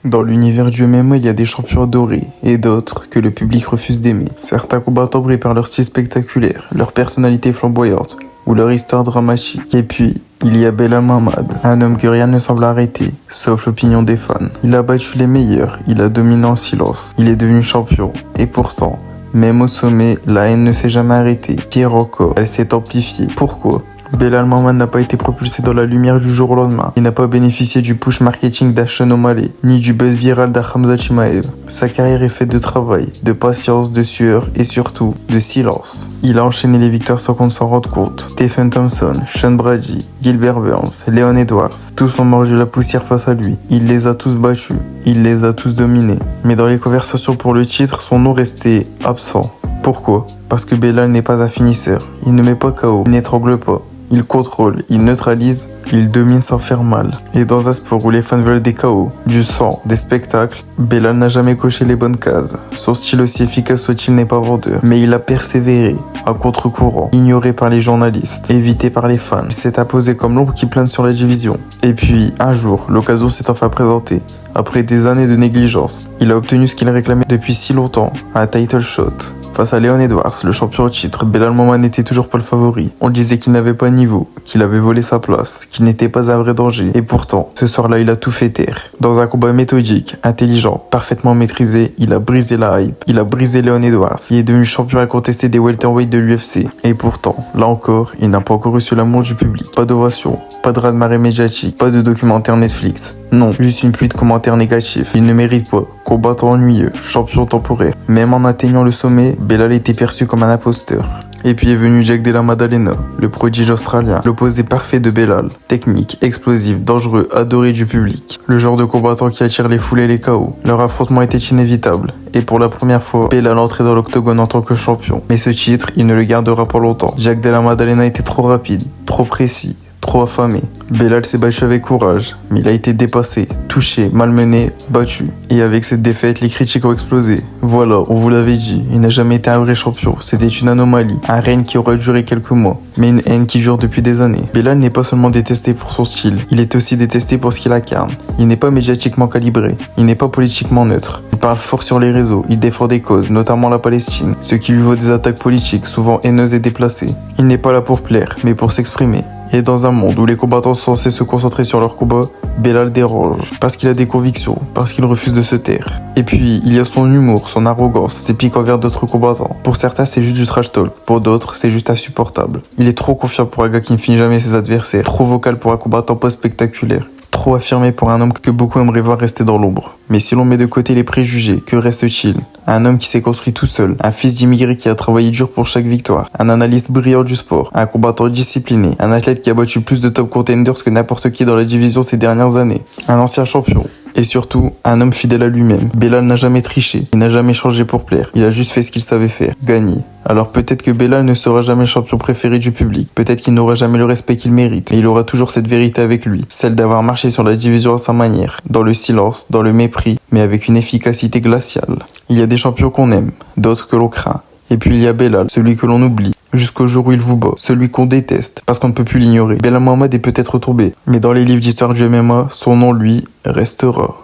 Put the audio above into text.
Dans l'univers du MMA, il y a des champions adorés et d'autres que le public refuse d'aimer. Certains combattants brillent par leur style spectaculaire, leur personnalité flamboyante ou leur histoire dramatique. Et puis, il y a Belal Muhammad, un homme que rien ne semble arrêter, sauf l'opinion des fans. Il a battu les meilleurs, il a dominé en silence, il est devenu champion. Et pourtant, même au sommet, la haine ne s'est jamais arrêtée. Pire encore, elle s'est amplifiée. Pourquoi ? Belal Muhammad n'a pas été propulsé dans la lumière du jour au lendemain. Il n'a pas bénéficié du push marketing d'Sean O'Malley, ni du buzz viral d'Hamza Chimaev. Sa carrière est faite de travail, de patience, de sueur et surtout de silence. Il a enchaîné les victoires sans qu'on s'en rende compte. Stephen Thompson, Sean Brady, Gilbert Burns, Leon Edwards, tous ont mordu la poussière face à lui. Il les a tous battus, il les a tous dominés. Mais dans les conversations pour le titre, son nom restait absent. Pourquoi ? Parce que Belal n'est pas un finisseur. Il ne met pas KO, il n'étrangle pas. Il contrôle, il neutralise, il domine sans faire mal. Et dans un sport où les fans veulent des KO, du sang, des spectacles, Belal n'a jamais coché les bonnes cases. Son style aussi efficace soit-il n'est pas vendeur, mais il a persévéré, à contre-courant, ignoré par les journalistes, évité par les fans. Il s'est imposé comme l'ombre qui plane sur la division. Et puis, un jour, l'occasion s'est enfin présentée. Après des années de négligence, il a obtenu ce qu'il réclamait depuis si longtemps, un title shot. Face à Leon Edwards, le champion au titre, Belal Muhammad n'était toujours pas le favori. On disait qu'il n'avait pas de niveau, qu'il avait volé sa place, qu'il n'était pas un vrai danger. Et pourtant, ce soir-là, il a tout fait taire. Dans un combat méthodique, intelligent, parfaitement maîtrisé, il a brisé la hype. Il a brisé Leon Edwards. Il est devenu champion incontesté des welterweight de l'UFC. Et pourtant, là encore, il n'a pas encore reçu l'amour du public. Pas d'ovation, pas de raz-de-marée médiatique, pas de documentaire Netflix. Non, juste une pluie de commentaires négatifs. Il ne mérite pas. Combattant ennuyeux, champion temporaire. Même en atteignant le sommet, Belal était perçu comme un imposteur. Et puis est venu Jack Della Maddalena, le prodige australien, l'opposé parfait de Belal. Technique, explosif, dangereux, adoré du public. Le genre de combattant qui attire les foules et les KO. Leur affrontement était inévitable. Et pour la première fois, Belal entrait dans l'octogone en tant que champion. Mais ce titre, il ne le gardera pas longtemps. Jack Della Maddalena était trop rapide, trop précis. Trop affamé. Belal s'est battu avec courage, mais il a été dépassé, touché, malmené, battu. Et avec cette défaite, les critiques ont explosé. Voilà, on vous l'avait dit, il n'a jamais été un vrai champion. C'était une anomalie, un règne qui aurait duré quelques mois, mais une haine qui dure depuis des années. Belal n'est pas seulement détesté pour son style, il est aussi détesté pour ce qu'il incarne. Il n'est pas médiatiquement calibré, il n'est pas politiquement neutre. Il parle fort sur les réseaux, il défend des causes, notamment la Palestine, ce qui lui vaut des attaques politiques, souvent haineuses et déplacées. Il n'est pas là pour plaire, mais pour s'exprimer. Et dans un monde où les combattants sont censés se concentrer sur leur combat, Belal dérange, parce qu'il a des convictions, parce qu'il refuse de se taire. Et puis, il y a son humour, son arrogance, ses piques envers d'autres combattants. Pour certains, c'est juste du trash talk, pour d'autres, c'est juste insupportable. Il est trop confiant pour un gars qui ne finit jamais ses adversaires, trop vocal pour un combattant pas spectaculaire. Trop affirmé pour un homme que beaucoup aimeraient voir rester dans l'ombre. Mais si l'on met de côté les préjugés, que reste-t-il ? Un homme qui s'est construit tout seul, un fils d'immigré qui a travaillé dur pour chaque victoire, un analyste brillant du sport, un combattant discipliné, un athlète qui a battu plus de top contenders que n'importe qui dans la division ces dernières années, un ancien champion. Et surtout, un homme fidèle à lui-même. Belal n'a jamais triché, il n'a jamais changé pour plaire, il a juste fait ce qu'il savait faire, gagner. Alors peut-être que Belal ne sera jamais le champion préféré du public, peut-être qu'il n'aura jamais le respect qu'il mérite, mais il aura toujours cette vérité avec lui, celle d'avoir marché sur la division à sa manière, dans le silence, dans le mépris, mais avec une efficacité glaciale. Il y a des champions qu'on aime, d'autres que l'on craint. Et puis il y a Belal, celui que l'on oublie, jusqu'au jour où il vous bat, celui qu'on déteste, parce qu'on ne peut plus l'ignorer. Belal Muhammad est peut-être tombé, mais dans les livres d'histoire du MMA, son nom, lui, restera.